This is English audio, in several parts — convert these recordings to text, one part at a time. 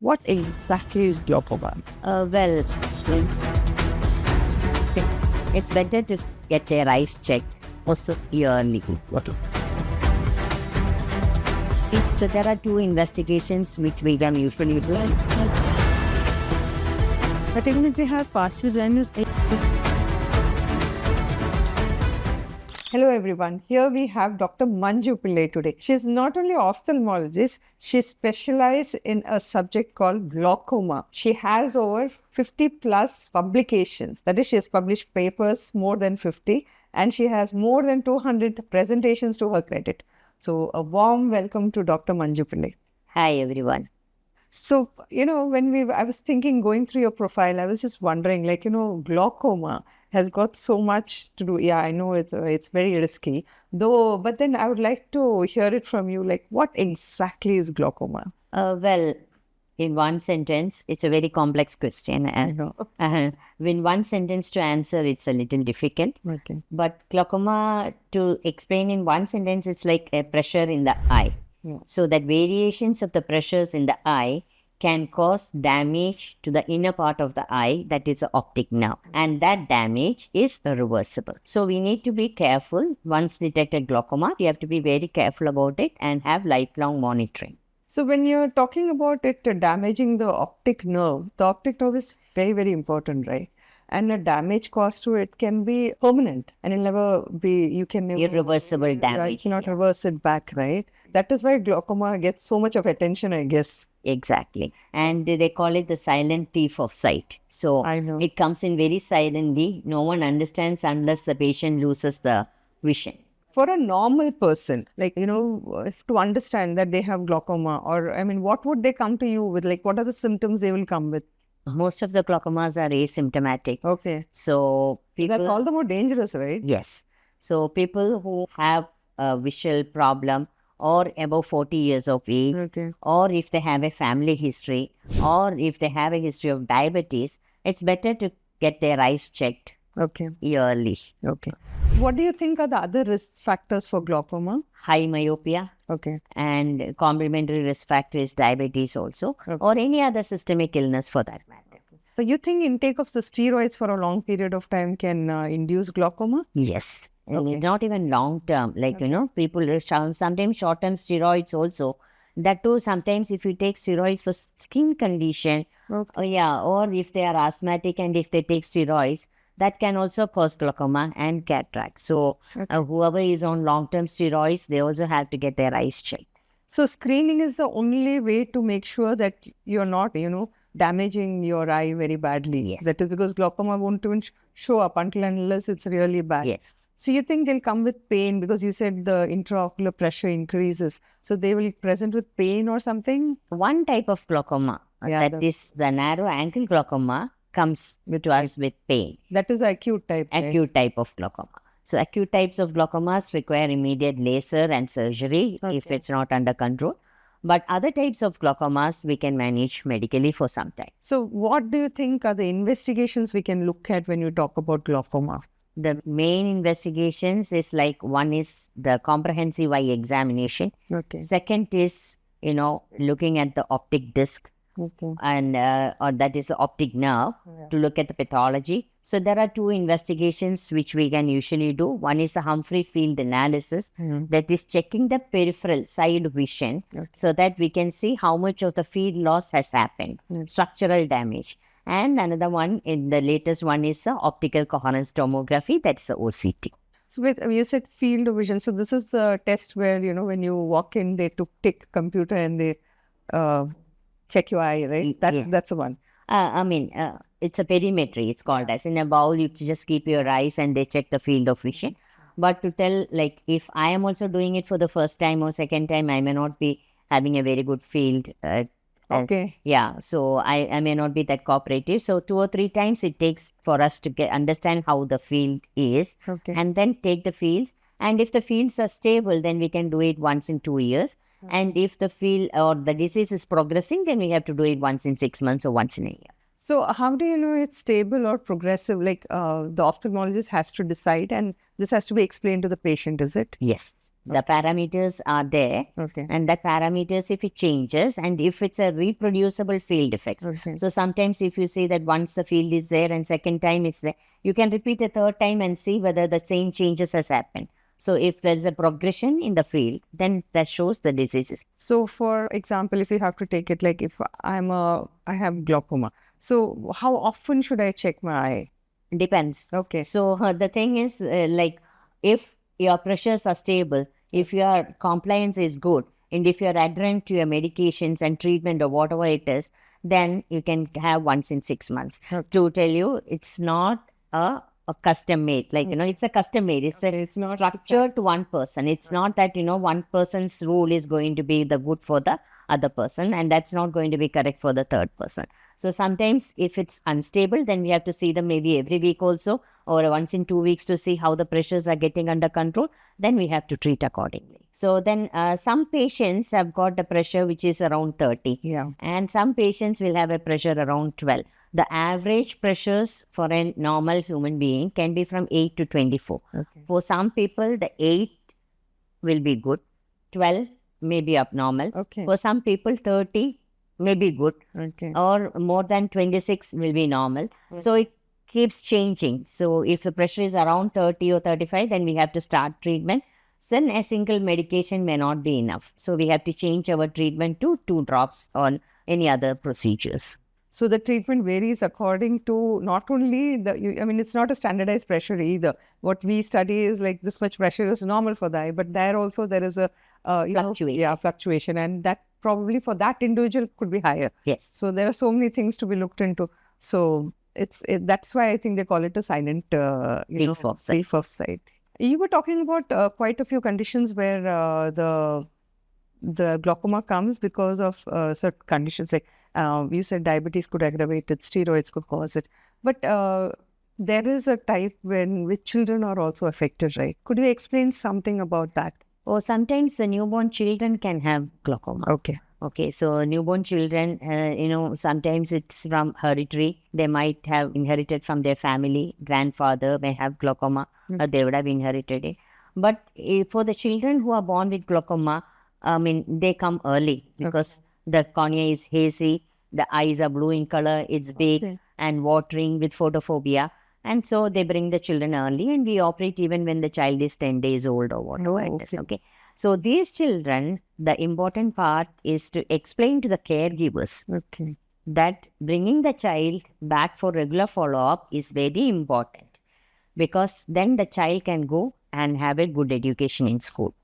What exactly is glaucoma? Well, it's better to get their eyes checked also yearly. What? So there are two investigations which we can usually do. But even if they have partial blindness. Hello everyone, here we have Dr. Manju Pillai today. She's not only ophthalmologist, she specializes in a subject called glaucoma. She has over 50 plus publications. That is, she has published papers more than 50 and she has more than 200 presentations to her credit. So a warm welcome to Dr. Manju Pillai. Hi everyone. So, when I was thinking, going through your profile, I was just wondering, glaucoma has got so much to do. Yeah, I know it's very risky, though, but then I would like to hear it from you, what exactly is glaucoma? Well, in one sentence, it's a very complex question. And in one sentence to answer, it's a little difficult. Okay. But glaucoma, to explain in one sentence, it's like a pressure in the eye. Yeah. So that variations of the pressures in the eye can cause damage to the inner part of the eye, that is the optic nerve, and that damage is reversible. So we need to be careful. Once detected glaucoma, we have to be very careful about it and have lifelong monitoring. So when you're talking about it damaging the optic nerve is very, very important, right? And a damage caused to it can be permanent and it'll never be, you can never... Irreversible damage. You cannot reverse it back, right? That is why glaucoma gets so much of attention, I guess. Exactly. And they call it the silent thief of sight. So I know. It comes in very silently. No one understands unless the patient loses the vision. For a normal person, if to understand that they have glaucoma, or what would they come to you with? What are the symptoms they will come with? Most of the glaucomas are asymptomatic. Okay. So people... That's all the more dangerous, right? Yes. So people who have a visual problem or above 40 years of age, Okay. or if they have a family history, or if they have a history of diabetes, it's better to get their eyes checked yearly. Okay. What do you think are the other risk factors for glaucoma? High myopia. Okay. And complementary risk factor is diabetes also, or any other systemic illness for that matter. So you think intake of the steroids for a long period of time can induce glaucoma? Yes. And not even long term. People sometimes short term steroids also. That too, sometimes if you take steroids for skin condition, or if they are asthmatic and if they take steroids, that can also cause glaucoma and cataract. So whoever is on long-term steroids, they also have to get their eyes checked. So screening is the only way to make sure that you're not, damaging your eye very badly. Yes. That is because glaucoma won't even show up until unless it's really bad. Yes. So you think they'll come with pain because you said the intraocular pressure increases. So they will present with pain or something? One type of glaucoma, that is the narrow angle glaucoma, comes to us with pain. That is the acute type. Acute type of glaucoma. So acute types of glaucomas require immediate laser and surgery if it's not under control. But other types of glaucomas we can manage medically for some time. So what do you think are the investigations we can look at when you talk about glaucoma? The main investigations is one is the comprehensive eye examination. Okay. Second is, looking at the optic disc. Okay. And or that is the optic nerve to look at the pathology. So there are two investigations which we can usually do. One is the Humphrey field analysis, that is checking the peripheral side vision so that we can see how much of the field loss has happened, structural damage. And another one, in the latest one, is the optical coherence tomography, that's the OCT. So you said field of vision. So this is the test where, when you walk in, they tick computer and they check your eye, right? That's the one. It's a perimetry, it's called as. In a bowl, you just keep your eyes and they check the field of vision. But to tell, if I am also doing it for the first time or second time, I may not be having a very good field. So I may not be that cooperative. So 2 or 3 times it takes for us to understand how the field is and then take the fields. And if the fields are stable, then we can do it once in 2 years. And if the field or the disease is progressing, then we have to do it once in 6 months or once in a year. So how do you know it's stable or progressive? The ophthalmologist has to decide and this has to be explained to the patient, is it? Yes. The parameters are there. Okay. And the parameters, if it changes, and if it's a reproducible field effect. Okay. So sometimes if you see that once the field is there and second time it's there, you can repeat a third time and see whether the same changes has happened. So if there is a progression in the field, then that shows the diseases. So, for example, if you have to take it, like if I have glaucoma, so how often should I check my eye? Depends. Okay. So the thing is, like, if your pressures are stable, if your compliance is good, and if you're adherent to your medications and treatment or whatever it is, then you can have once in 6 months. Okay. To tell you, it's not a custom made. Like, it's a custom made. It's It's not structured to one person. It's not that, one person's rule is going to be the good for the other person, and that's not going to be correct for the third person. So sometimes if it's unstable, then we have to see them maybe every week also, or once in 2 weeks to see how the pressures are getting under control. Then we have to treat accordingly. So then some patients have got the pressure which is around 30. Yeah. And some patients will have a pressure around 12. The average pressures for a normal human being can be from 8 to 24. Okay. For some people, the 8 will be good, 12 may be abnormal. Okay. For some people, 30 may be good, Okay. or more than 26 will be normal. So it keeps changing. So if the pressure is around 30 or 35, then we have to start treatment. Then a single medication may not be enough. So we have to change our treatment to 2 drops or any other procedures. So the treatment varies according to not only it's not a standardized pressure either. What we study is like this much pressure is normal for the eye, but there is a Fluctuation. fluctuation, and that probably for that individual could be higher. Yes. So there are so many things to be looked into. So that's why I think they call it a silent Thief of sight. thief of sight. You were talking about quite a few conditions where the glaucoma comes because of certain conditions, like you said diabetes could aggravate it, steroids could cause it. But there is a type which children are also affected, right? Could you explain something about that? Or sometimes the newborn children can have glaucoma. Okay. Okay, so newborn children, sometimes it's from hereditary. They might have inherited from their family. Grandfather may have glaucoma, or they would have inherited it. But for the children who are born with glaucoma, they come early because the cornea is hazy, the eyes are blue in color, it's big and watering with photophobia. And so they bring the children early, and we operate even when the child is 10 days old or whatever it is. Okay. So these children, the important part is to explain to the caregivers that bringing the child back for regular follow-up is very important, because then the child can go and have a good education in school.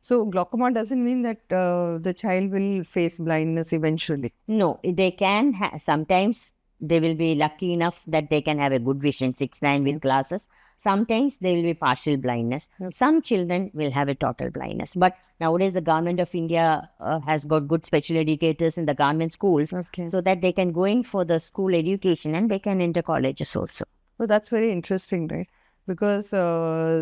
So glaucoma doesn't mean that the child will face blindness eventually. No, they can sometimes they will be lucky enough that they can have a good vision, 6/9 with glasses. Sometimes there will be partial blindness. Some children will have a total blindness. But nowadays the government of India has got good special educators in the government schools, so that they can go in for the school education and they can enter colleges also. Well, that's very interesting, right? Because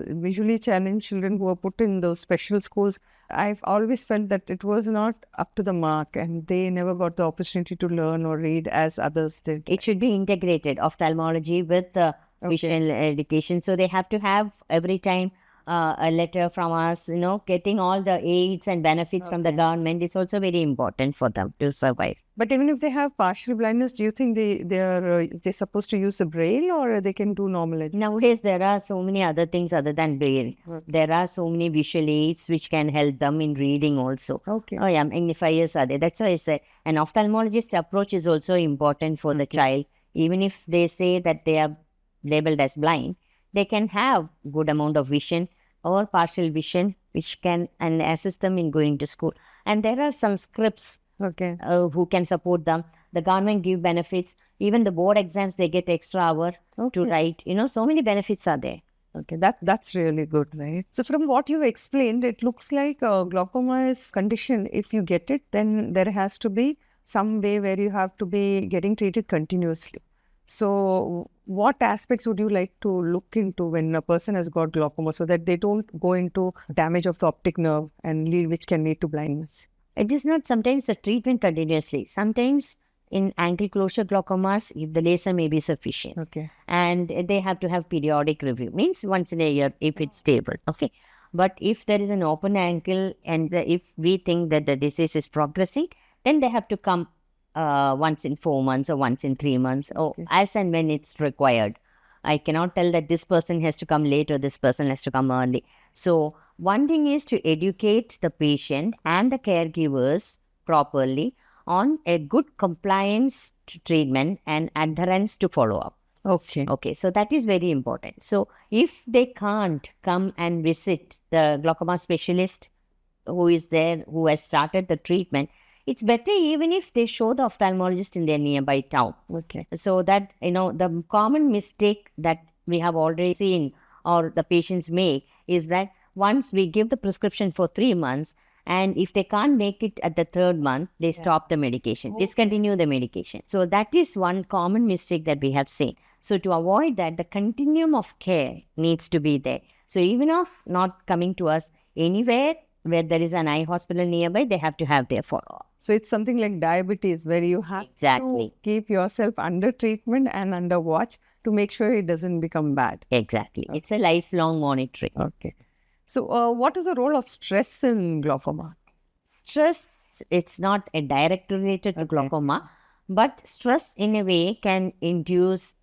visually challenged children who are put in those special schools, I've always felt that it was not up to the mark, and they never got the opportunity to learn or read as others did. It should be integrated, ophthalmology with visual education. So they have to have every time a letter from us, getting all the aids and benefits from the government. It's also very important for them to survive. But even if they have partial blindness, do you think they're supposed to use the braille, or they can do normal education? Nowadays, there are so many other things other than braille. There are so many visual aids which can help them in reading also. Okay. Oh yeah, magnifiers are there. That's why I said an ophthalmologist approach is also important for the child. Even if they say that they are labeled as blind, they can have good amount of vision or partial vision, which can and assist them in going to school. And there are some scripts who can support them. The government give benefits. Even the board exams, they get extra hour to write. So many benefits are there. Okay, that's really good, right? So from what you explained, it looks like glaucoma is condition. If you get it, then there has to be some way where you have to be getting treated continuously. So what aspects would you like to look into when a person has got glaucoma, so that they don't go into damage of the optic nerve and which can lead to blindness? It is not sometimes the treatment continuously. Sometimes in ankle closure glaucomas, the laser may be sufficient. Okay. And they have to have periodic review. Means once in a year if it's stable. Okay. But if there is an open angle and if we think that the disease is progressing, then they have to come once in 4 months or once in 3 months or as and when it's required. I cannot tell that this person has to come late or this person has to come early. So one thing is to educate the patient and the caregivers properly on a good compliance to treatment and adherence to follow up. Okay. Okay, so that is very important. So if they can't come and visit the glaucoma specialist who is there, who has started the treatment, it's better even if they show the ophthalmologist in their nearby town. Okay. So that, the common mistake that we have already seen or the patients make is that once we give the prescription for 3 months, and if they can't make it at the 3rd month, they stop the medication, discontinue the medication. So that is one common mistake that we have seen. So to avoid that, the continuum of care needs to be there. So even if not coming to us anywhere where there is an eye hospital nearby, they have to have their follow-up. So it's something like diabetes where you have Exactly. to keep yourself under treatment and under watch to make sure it doesn't become bad. Exactly. It's a lifelong monitoring. Okay. So what is the role of stress in glaucoma? Stress, it's not a direct related to glaucoma, but stress in a way can induce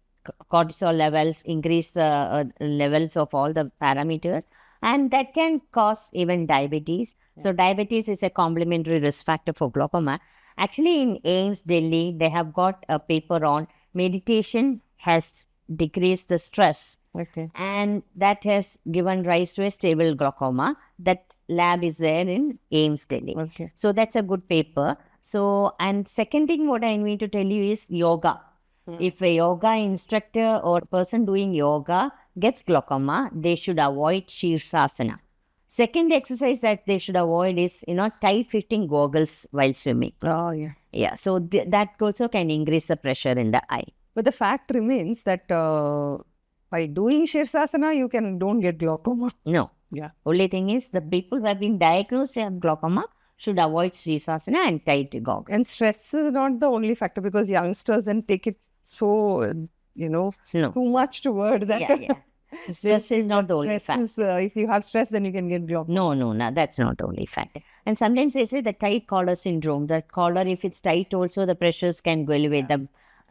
cortisol levels, increase the levels of all the parameters, and that can cause even diabetes. So diabetes is a complementary risk factor for glaucoma. Actually, in AIMS Delhi, they have got a paper on meditation has decreased the stress. Okay. And that has given rise to a stable glaucoma. That lab is there in AIMS Delhi. Okay. So that's a good paper. So, and second thing what I need to tell you is yoga. If a yoga instructor or person doing yoga gets glaucoma, they should avoid Shirsasana. Second exercise that they should avoid is, tight fitting goggles while swimming. Oh, yeah. Yeah, so that also can increase the pressure in the eye. But the fact remains that by doing Shirsasana, you don't get glaucoma. No. Yeah. Only thing is the people who have been diagnosed with glaucoma should avoid Shirsasana and tight goggles. And stress is not the only factor because youngsters then take it so, too much toward that. Yeah. Stress is not the only factor. If you have stress, then you can get glaucoma. No, that's not the only factor. And sometimes they say the tight collar syndrome. The collar, if it's tight also, the pressures can go elevate.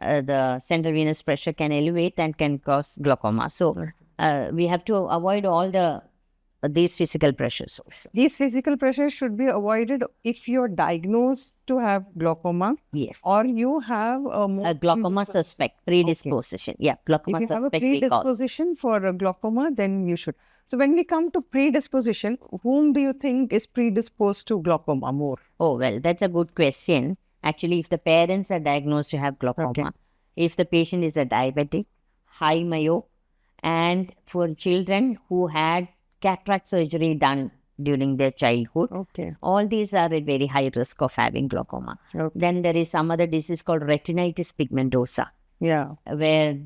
The central venous pressure can elevate and can cause glaucoma. So we have to avoid all these physical pressures also. These physical pressures should be avoided if you're diagnosed to have glaucoma. Yes. Or you have a glaucoma suspect, predisposition. Okay. Yeah, glaucoma suspect. If you suspect have a predisposition for a glaucoma, then you should. So when we come to predisposition, whom do you think is predisposed to glaucoma more? Oh, well, that's a good question. Actually, if the parents are diagnosed to have glaucoma, if the patient is a diabetic, high myo, and for children who had cataract surgery done during their childhood, all these are at very high risk of having glaucoma. Then there is some other disease called retinitis pigmentosa. Yeah. Where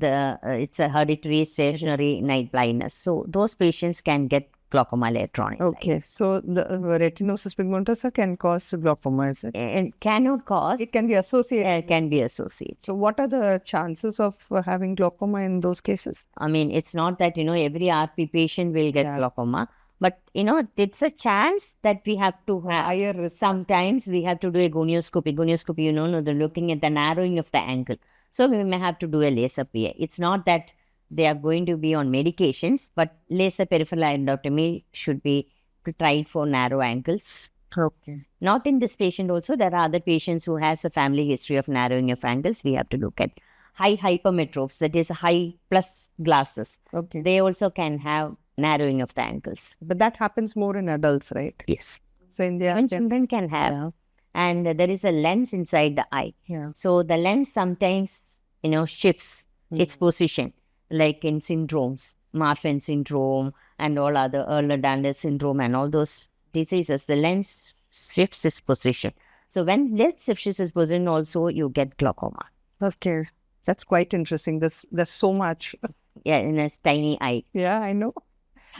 it's a hereditary stationary night blindness. So those patients can get glaucoma later on. Okay. So the retinosis pigmentosa can cause glaucoma, is it? And cannot cause. It can be associated. It can be associated. So what are the chances of having glaucoma in those cases? I mean, it's not that, every RP patient will get glaucoma. But, it's a chance that we have to have. Higher risk. Sometimes we have to do a gonioscopy. Gonioscopy, they're looking at the narrowing of the angle. So we may have to do a laser PA. It's not that they are going to be on medications, but laser peripheral endotomy should be tried for narrow angles. Okay. Not in this patient also. There are other patients who has a family history of narrowing of angles. We have to look at high hypermetropes, that is high plus glasses. Okay. They also can have narrowing of the angles. But that happens more in adults, right? Yes. So in the Even children can have. Yeah. And there is a lens inside the eye. Yeah. So the lens sometimes, shifts its position, like in syndromes, Marfan syndrome and all other Ehlers-Danlos syndrome and all those diseases, the lens shifts its position. So when lens shifts its position also, you get glaucoma. Okay. That's quite interesting. There's so much. Yeah, in a tiny eye. Yeah, I know.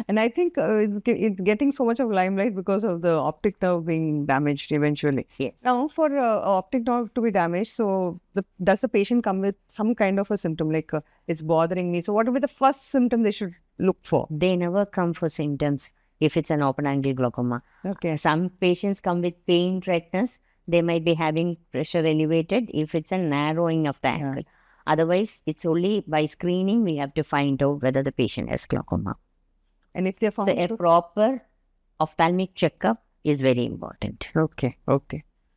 And I think it's getting so much of limelight because of the optic nerve being damaged eventually. Yes. Now, for optic nerve to be damaged, so does the patient come with some kind of a symptom like it's bothering me? So what would be the first symptom they should look for? They never come for symptoms. if it's an open-angle glaucoma. Okay. Some patients come with pain redness. They might be having pressure elevated if it's a narrowing of the angle. Otherwise, it's only by screening we have to find out whether the patient has glaucoma. And if they're found So a proper ophthalmic checkup is very important. Okay.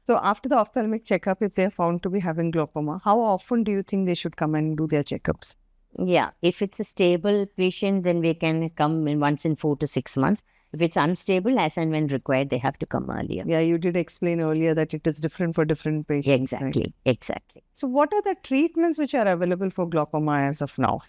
So after the ophthalmic checkup, if they're found to be having glaucoma, how often do you think they should come and do their checkups? Yeah, if it's a stable patient, then we can come in once in 4 to 6 months. If it's unstable, as and when required, they have to come earlier. Yeah, you did explain earlier that it is different for different patients. Exactly. So what are the treatments which are available for glaucoma as of now?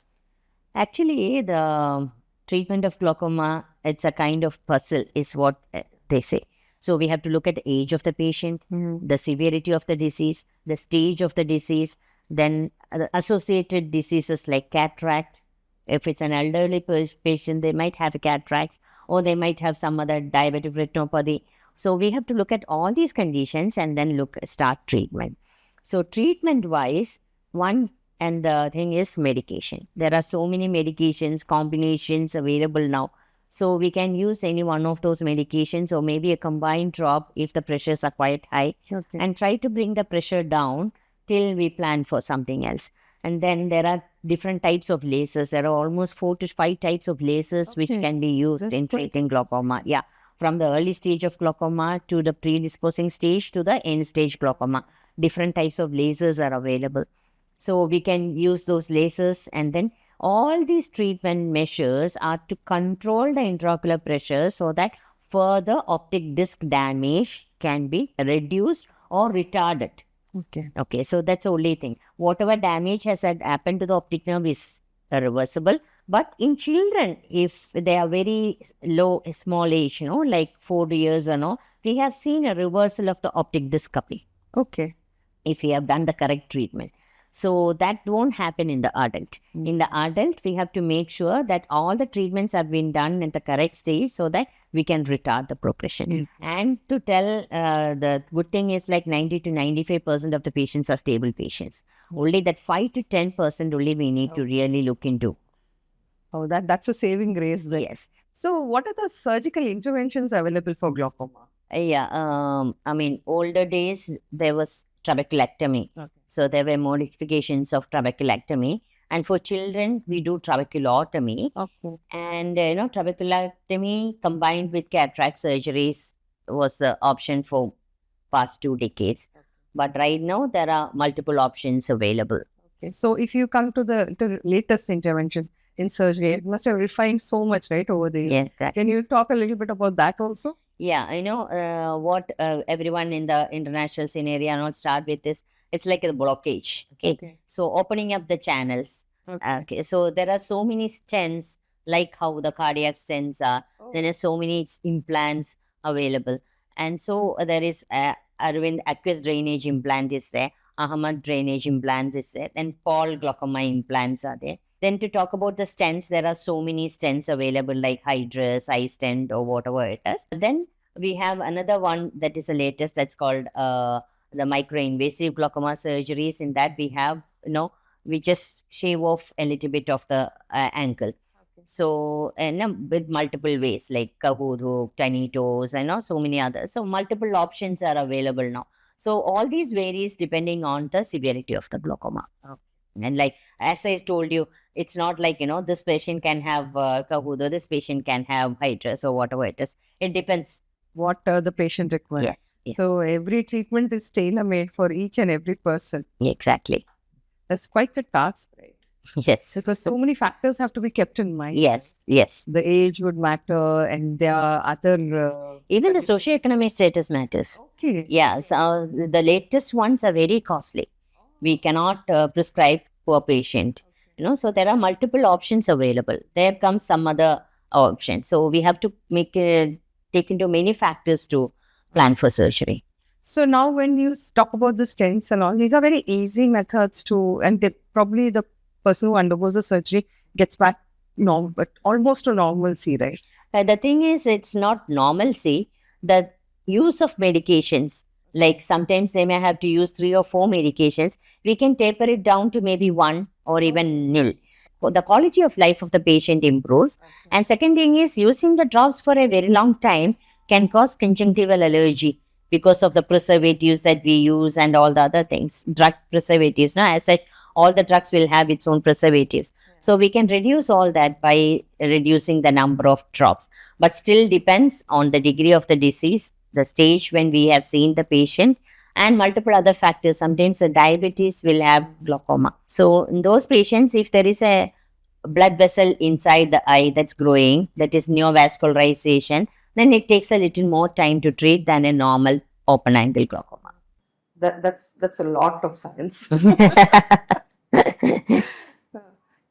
Actually, the treatment of glaucoma, it's a kind of puzzle, is what they say. So we have to look at the age of the patient, the severity of the disease, the stage of the disease, then associated diseases like cataract. If it's an elderly patient, they might have cataracts, or they might have some other diabetic retinopathy. So we have to look at all these conditions and then start treatment. So treatment-wise, and the thing is medication. There are so many medications, combinations available now. So we can use any one of those medications, or maybe a combined drop if the pressures are quite high, and try to bring the pressure down till we plan for something else. And then there are different types of lasers. There are almost 4 to 5 types of lasers which can be used in treating glaucoma. Yeah, from the early stage of glaucoma to the predisposing stage to the end stage glaucoma. Different types of lasers are available. So we can use those lasers, and then all these treatment measures are to control the intraocular pressure so that further optic disc damage can be reduced or retarded. Okay, so that's the only thing. Whatever damage has happened to the optic nerve is reversible. But in children, if they are very low, small age, like 4 years or no, we have seen a reversal of the optic disc cupping. Okay. If we have done the correct treatment. So that won't happen in the adult. In the adult, we have to make sure that all the treatments have been done in the correct stage so that we can retard the progression. And to tell, the good thing is like 90 to 95% of the patients are stable patients. Only that 5 to 10% only we need to really look into. Oh, that's a saving grace there. Yes. So what are the surgical interventions available for glaucoma? Older days, there was trabeculectomy. So there were modifications of trabeculectomy. And for children, we do trabeculotomy. And, trabeculectomy combined with cataract surgeries was the option for past 2 decades. But right now, there are multiple options available. Okay. So if you come to the latest intervention in surgery, it must have refined so much, right, over the years. Yes, exactly. Can you talk a little bit about that also? Yeah, what everyone in the international scenario not start with is, it's like a blockage. Okay. So opening up the channels. Okay. So there are so many stents, like how the cardiac stents are. There are so many implants available. And so there is Arvind aqueous drainage implant is there. Ahmad drainage implant is there. Then Paul glaucoma implants are there. Then to talk about the stents, there are so many stents available like Hydrus, iStent, or whatever it is. Then we have another one that is the latest, that's called the micro-invasive glaucoma surgeries. In that we have, we just shave off a little bit of the ankle. So, with multiple ways like Kahoot hook, tiny toes, and so many others. So multiple options are available now. So all these varies depending on the severity of the glaucoma. And like, as I told you, it's not like, this patient can have Kahoot, or this patient can have Hydrus, or whatever it is. It depends. What the patient requires. Yes. So every treatment is tailor-made for each and every person. Exactly. That's quite a task, right? Yes. Because so many factors have to be kept in mind. Yes. The age would matter, and there are other... Even the socioeconomic status matters. Okay. Yeah, so the latest ones are very costly. We cannot prescribe for a patient. So there are multiple options available. There comes some other options. So we have to take into many factors to plan for surgery. So now when you talk about the stents and all, these are very easy methods and probably the person who undergoes the surgery gets back but almost to normalcy, right? The thing is, it's not normalcy. The use of medications, like sometimes they may have to use 3 or 4 medications, we can taper it down to maybe 1 or even nil. the quality of life of the patient improves. And second thing is, using the drops for a very long time can cause conjunctival allergy because of the preservatives that we use and all the other things, drug preservatives. Now, as such, all the drugs will have its own preservatives. So we can reduce all that by reducing the number of drops, but still depends on the degree of the disease, the stage when we have seen the patient, and multiple other factors. Sometimes the diabetes will have glaucoma. So in those patients, if there is a blood vessel inside the eye that's growing, that is neovascularization, then it takes a little more time to treat than a normal open angle glaucoma. That's a lot of science.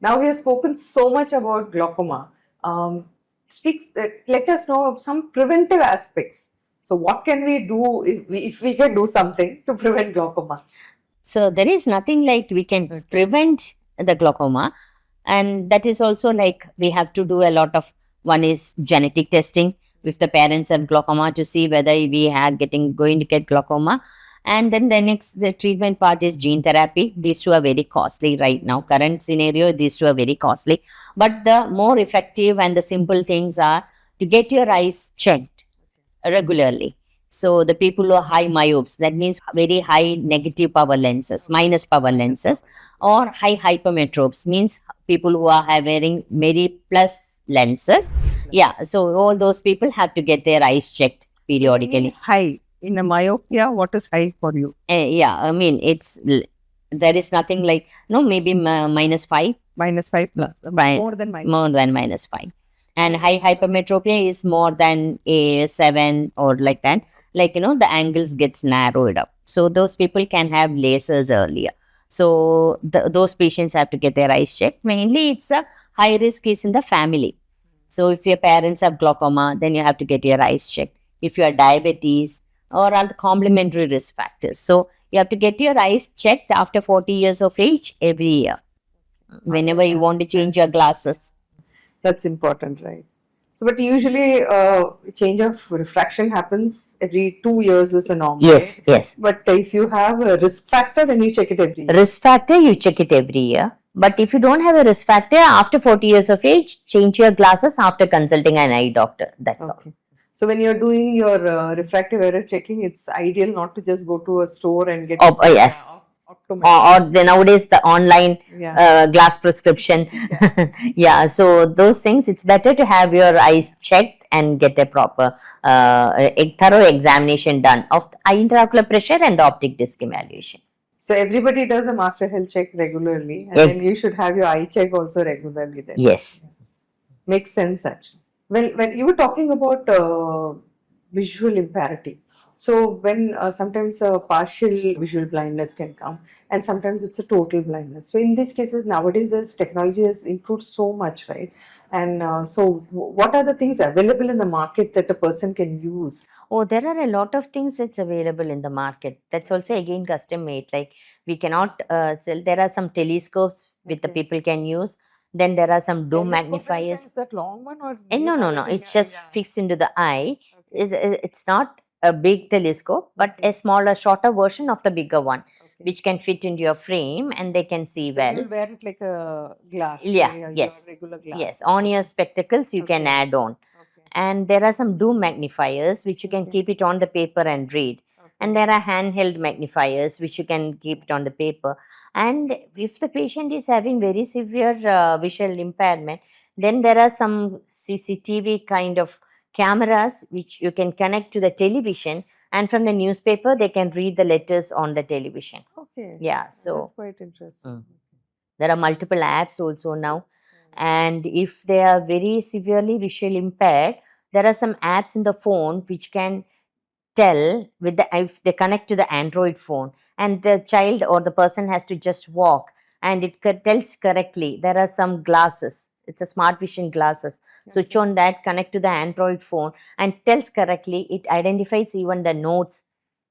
Now we have spoken so much about glaucoma. Let us know of some preventive aspects. So what can we do if we can do something to prevent glaucoma? So there is nothing like we can prevent the glaucoma, and that is also like we have to do a lot of, one is genetic testing if the parents have glaucoma to see whether we are going to get glaucoma. And then the treatment part is gene therapy. These two are very costly right now. Current scenario, these two are very costly. But the more effective and the simple things are to get your eyes checked regularly. So the people who are high myopes, that means very high negative power lenses, minus power lenses, or high hypermetropes, means people who are wearing very plus lenses. Yeah, so all those people have to get their eyes checked periodically. High in a myopia, what is high for you? Yeah, I mean, there is nothing like, no, maybe -5. -5 plus, more than -5. And high hypermetropia is more than a 7 or like that. Like, the angles gets narrowed up. So those people can have lasers earlier. So those patients have to get their eyes checked. Mainly, it's a high risk is in the family. So if your parents have glaucoma, then you have to get your eyes checked. If you are diabetes or other complementary risk factors. So you have to get your eyes checked after 40 years of age every year. Whenever you want to change your glasses. That's important, right? So, but usually change of refraction happens every 2 years is a norm. Yes, yes. But if you have a risk factor, then you check it every year. Risk factor, you check it every year. But if you don't have a risk factor, after 40 years of age, change your glasses after consulting an eye doctor. That's all. So when you're doing your refractive error checking, it's ideal not to just go to a store and get yes. Or nowadays the online glass prescription. Yeah, so those things, it's better to have your eyes checked and get a proper a thorough examination done of the eye intraocular pressure and the optic disc evaluation. So everybody does a master health check regularly, and then you should have your eye check also regularly then. Yes. Makes sense actually. When you were talking about visual impairity, so when sometimes a partial visual blindness can come, and sometimes it's a total blindness. So in these cases, nowadays this technology has improved so much, right? And so what are the things available in the market that a person can use? Oh, there are a lot of things that's available in the market. That's also again custom made. Like we cannot sell. There are some telescopes which the people can use. Then there are some dome magnifiers. Is that long one or? No. It's just fixed into the eye. It's not a big telescope, but a smaller, shorter version of the bigger one, which can fit into your frame and they can see well. You'll wear it like a glass. Yes. Regular glass. Yes. On your spectacles, you can add on. And there are some dome magnifiers which you can keep it on the paper and read. And there are handheld magnifiers which you can keep it on the paper. And if the patient is having very severe visual impairment, then there are some CCTV kind of cameras which you can connect to the television, and from the newspaper they can read the letters on the television. Yeah, so that's quite interesting. There are multiple apps also now. And if they are very severely visually impaired, there are some apps in the phone which can tell if they connect to the Android phone, and the child or the person has to just walk, and it tells correctly. There are some glasses. It's a smart vision glasses. Switch on that, connect to the Android phone, and tells correctly. It identifies even the notes.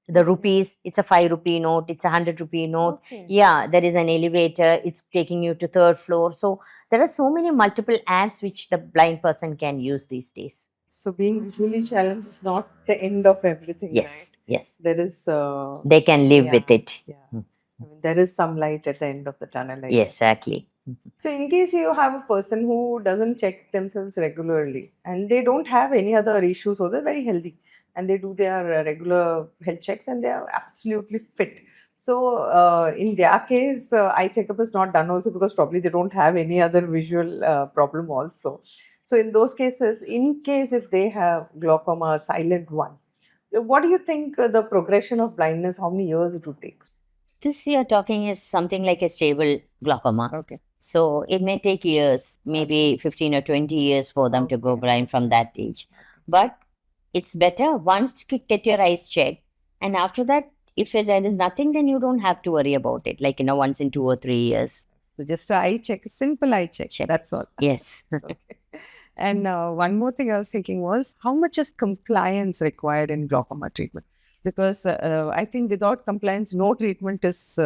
The rupees, it's a 5 rupee note, it's a 100 rupee note. Yeah, there is an elevator, it's taking you to 3rd floor. So there are so many multiple apps which the blind person can use these days. So being visually challenged is not the end of everything. Yes, right? Yes. There is. They can live with it. Yeah. I mean, there is some light at the end of the tunnel, I guess. Exactly. So, in case you have a person who doesn't check themselves regularly and they don't have any other issues, so they're very healthy and they do their regular health checks and they are absolutely fit. So, in their case, eye checkup is not done also because probably they don't have any other visual problem also. So, in those cases, in case if they have glaucoma, a silent one, what do you think the progression of blindness, how many years it would take? This you're talking is something like a stable glaucoma. Okay. So it may take years, maybe 15 or 20 years for them to go Okay. blind from that age. But it's better once to get your eyes checked. And after that, if there is nothing, then you don't have to worry about it. Like, once in 2 or 3 years. So just a eye check, simple eye check. Check. That's all. Yes. Okay. And one more thing I was thinking was how much is compliance required in glaucoma treatment? Because I think without compliance, no treatment is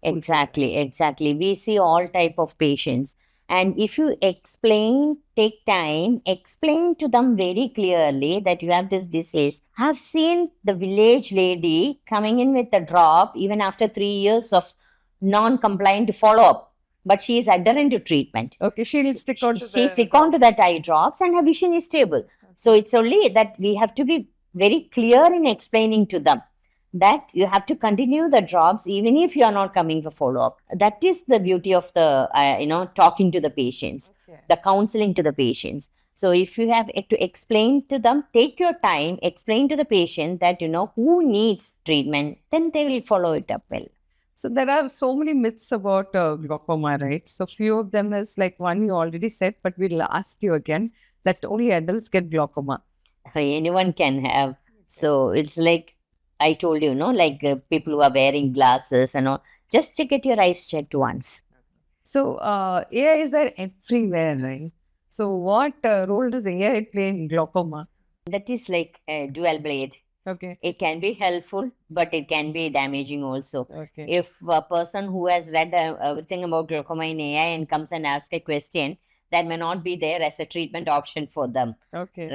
Exactly. We see all type of patients. And if you take time, explain to them very clearly that you have this disease. I've seen the village lady coming in with a drop even after 3 years of non-compliant follow-up. But she is adherent to treatment. Okay, she'll stick on to She stick on to that eye drops and her vision is stable. So it's only that we have to be very clear in explaining to them that you have to continue the drops even if you are not coming for follow-up. That is the beauty of the, talking to the patients, the counseling to the patients. So if you have to explain to them, take your time, explain to the patient that, who needs treatment, then they will follow it up well. So there are so many myths about glaucoma, right? So few of them is like one you already said, but we'll ask you again that only adults get glaucoma. Anyone can have. So it's like I told you, like people who are wearing glasses and all, just to get your eyes checked once. So AI is there everywhere, right? So what role does AI play in glaucoma? That is like a dual blade. Okay. It can be helpful, but it can be damaging also. Okay. If a person who has read everything about glaucoma in AI and comes and asks a question, that may not be there as a treatment option for them. Okay.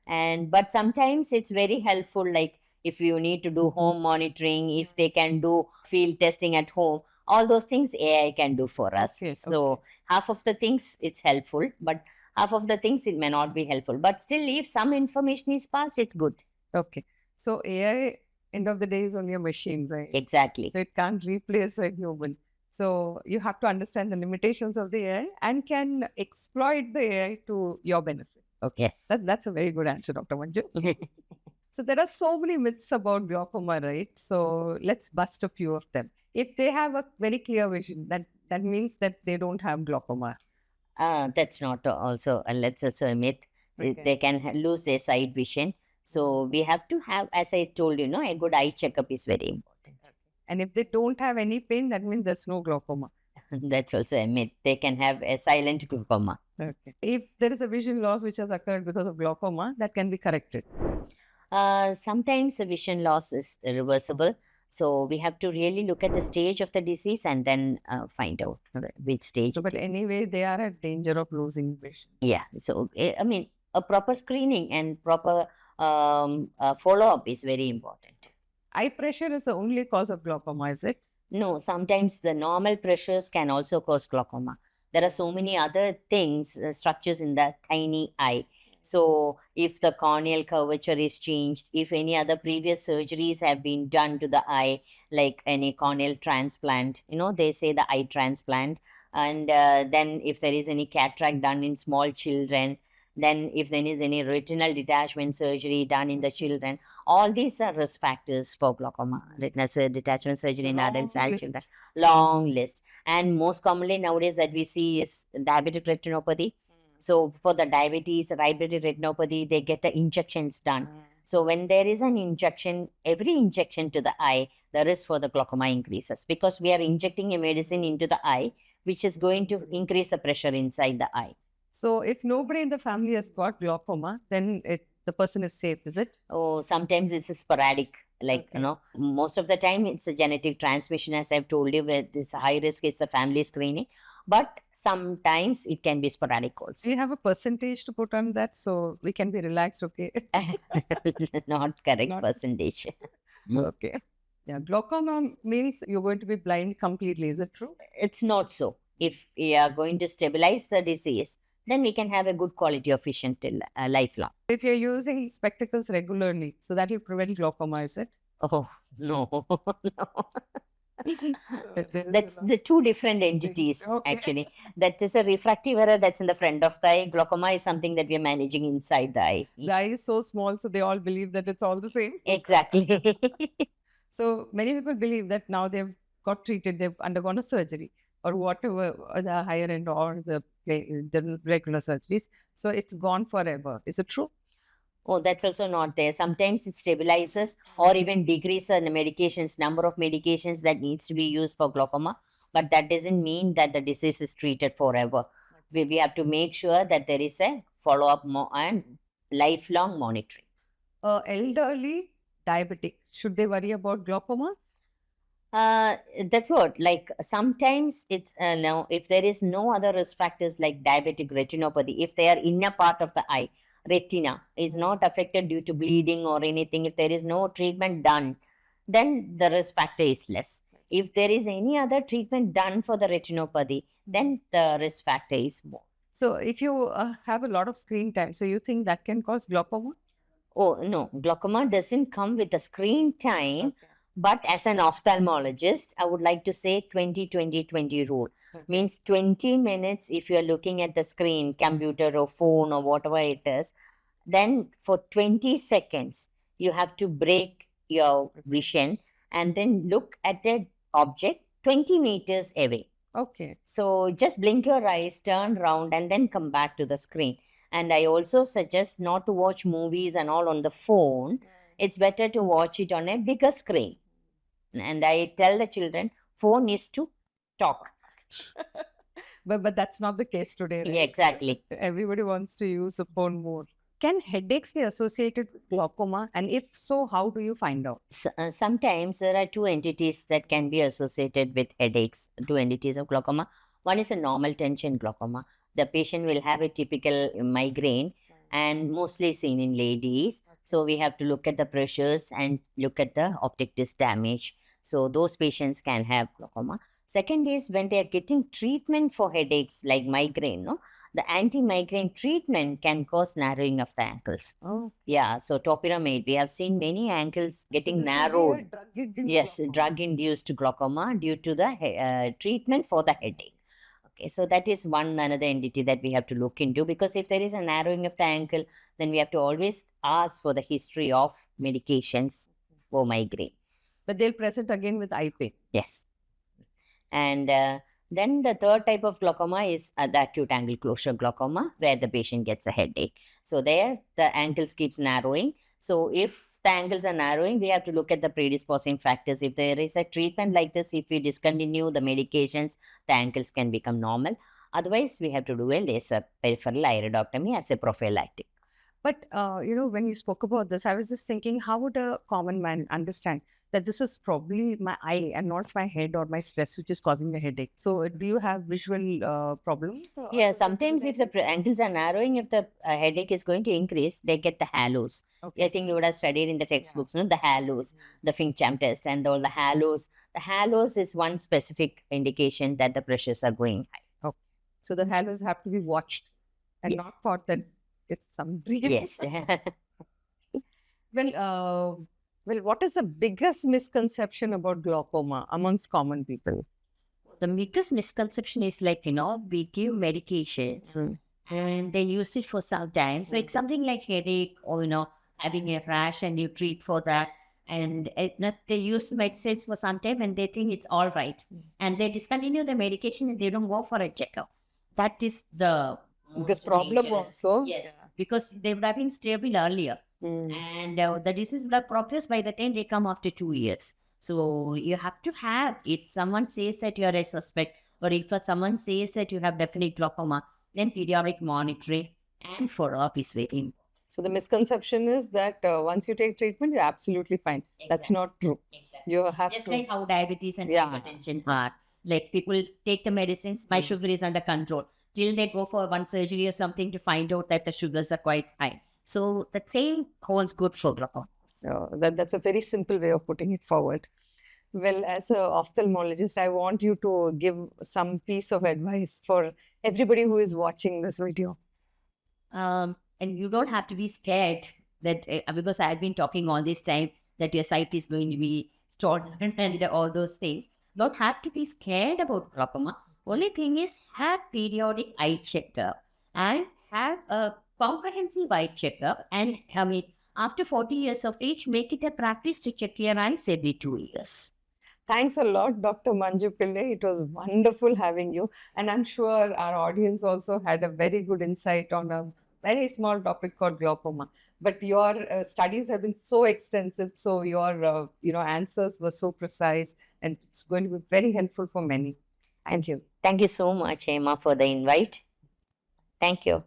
Right? But sometimes it's very helpful, like if you need to do home monitoring, if they can do field testing at home, all those things AI can do for us. Okay. So half of the things it's helpful, but half of the things it may not be helpful. But still, if some information is passed, it's good. Okay. So AI, end of the day, is only a machine, right? Exactly. So it can't replace a human. So you have to understand the limitations of the AI and can exploit the AI to your benefit. Okay. Yes. That's a very good answer, Dr. Manju. So there are so many myths about glaucoma, right? So let's bust a few of them. If they have a very clear vision, that means that they don't have glaucoma. That's not also, that's also a myth. Okay. They can lose their sight vision. So we have to have, as I told you, a good eye checkup is very important. And if they don't have any pain, that means there's no glaucoma. That's also a myth. They can have a silent glaucoma. Okay. If there is a vision loss which has occurred because of glaucoma, that can be corrected. Sometimes the vision loss is reversible. So we have to really look at the stage of the disease and then find out which stage. So, but anyway, they are at danger of losing vision. Yeah. So, I mean, a proper screening and proper follow-up is very important. Eye pressure is the only cause of glaucoma, is it? No, sometimes the normal pressures can also cause glaucoma. There are so many other things, structures in the tiny eye. So if the corneal curvature is changed, if any other previous surgeries have been done to the eye, like any corneal transplant, they say the eye transplant. And then if there is any cataract done in small children, then if there is any retinal detachment surgery done in the children, all these are risk factors for glaucoma. Retinal detachment surgery in adults and children. Long list. And most commonly nowadays that we see is diabetic retinopathy. So for the diabetes, diabetic retinopathy, they get the injections done. So when there is an injection, every injection to the eye, the risk for the glaucoma increases because we are injecting a medicine into the eye, which is going to increase the pressure inside the eye. So if nobody in the family has got glaucoma, then the person is safe, is it? Oh, sometimes it's sporadic. Like, most of the time it's a genetic transmission, as I've told you, where this high risk is the family screening. But sometimes it can be sporadic also. Do you have a percentage to put on that so we can be relaxed, okay? Not correct percentage. Okay. Yeah, glaucoma means you're going to be blind completely. Is it true? It's not so. If we are going to stabilize the disease, then we can have a good quality of vision till lifelong. If you're using spectacles regularly, so that will prevent glaucoma, is it? Oh, no. No. There is That's a lot. the two different entities, Okay. actually. That is a refractive error that's in the front of the eye. Glaucoma is something that we are managing inside the eye. The eye is so small, so they all believe that it's all the same. Exactly. So many people believe that now they've got treated, they've undergone a surgery or whatever, or the higher end or the regular surgeries. So it's gone forever. Is it true? Oh, that's also not there. Sometimes it stabilizes or even decreases the medications, number of medications that needs to be used for glaucoma. But that doesn't mean that the disease is treated forever. We have to make sure that there is a follow-up and lifelong monitoring. Elderly diabetic, should they worry about glaucoma? That's what, like sometimes it's now if there is no other risk factors like diabetic retinopathy, if they are inner part of the eye, retina is not affected due to bleeding or anything, if there is no treatment done, then the risk factor is less. If there is any other treatment done for the retinopathy, then the risk factor is more. So if you have a lot of screen time, so you think that can cause glaucoma? Oh, no, glaucoma doesn't come with a screen time. But as an ophthalmologist, I would like to say 20-20-20 rule. Means 20 minutes if you are looking at the screen, computer or phone or whatever it is, then for 20 seconds, you have to break your vision and then look at an object 20 meters away. Okay. So just blink your eyes, turn around, and then come back to the screen. And I also suggest not to watch movies and all on the phone. It's better to watch it on a bigger screen. And I tell the children, phone is to talk. But that's not the case today, right? Yeah, exactly. Everybody wants to use the phone more. Can headaches be associated with glaucoma? And if so, how do you find out? Sometimes there are two entities that can be associated with headaches, two entities of glaucoma. One is a normal tension glaucoma. The patient will have a typical migraine and mostly seen in ladies. So we have to look at the pressures and look at the optic disc damage. So those patients can have glaucoma. Second is when they are getting treatment for headaches like migraine, no? The anti-migraine treatment can cause narrowing of the ankles. Oh, Yeah, so topiramate, we have seen many ankles getting narrowed. Yes, drug-induced glaucoma due to the treatment for the headache. Okay, so that is one another entity that we have to look into, because if there is a narrowing of the ankle, then we have to always ask for the history of medications for migraine. But they'll present again with eye pain. Yes. And then the third type of glaucoma is the acute angle closure glaucoma, where the patient gets a headache. So there, the ankles keeps narrowing. So if the ankles are narrowing, we have to look at the predisposing factors. If there is a treatment like this, if we discontinue the medications, the ankles can become normal. Otherwise, we have to do a laser peripheral iridectomy as a prophylactic. But, when you spoke about this, I was just thinking, how would a common man understand that this is probably my eye and not my head or my stress which is causing the headache? So do you have visual problems? Yeah, sometimes if the ankles are narrowing, if the headache is going to increase, they get the halos. Okay. I think you would have studied in the textbooks, no? The halos, the Fincham test and all the halos. The halos is one specific indication that the pressures are going high. Okay. So the halos have to be watched and Yes. not thought that it's some dream. Yes. Well, what is the biggest misconception about glaucoma amongst common people? The biggest misconception is like, we give medications and they use it for some time. So it's something like headache or, having a rash and you treat for that. And they use medicines for some time and they think it's all right. And they discontinue the medication and they don't go for a checkup. That is the This problem dangerous. also. Yes, because they would have been stable earlier. And the disease would have progressed by the time they come after 2 years. So you have to have, if someone says that you are a suspect or if someone says that you have definite glaucoma, then periodic monitoring and follow-up is very important. So the misconception is that once you take treatment, you're absolutely fine. That's Exactly. not true. Exactly. You have Just to. like how diabetes and Yeah. hypertension are. Like people take the medicines, my sugar is under control. Till they go for one surgery or something to find out that the sugars are quite high. So the same holds good for glaucoma. That's a very simple way of putting it forward. Well, as an ophthalmologist, I want you to give some piece of advice for everybody who is watching this video. And you don't have to be scared that because I've been talking all this time that your sight is going to be stolen and all those things. Don't have to be scared about glaucoma. Only thing is have periodic eye checkup and have a comprehensive eye checkup. And I mean, after 40 years of age, make it a practice to check your eyes every 2 years. Thanks a lot, Dr. Manju Pillai. It was wonderful having you. And I'm sure our audience also had a very good insight on a very small topic called glaucoma. But your studies have been so extensive, so your answers were so precise, and it's going to be very helpful for many. Thank you. Thank you so much, Hema, for the invite. Thank you.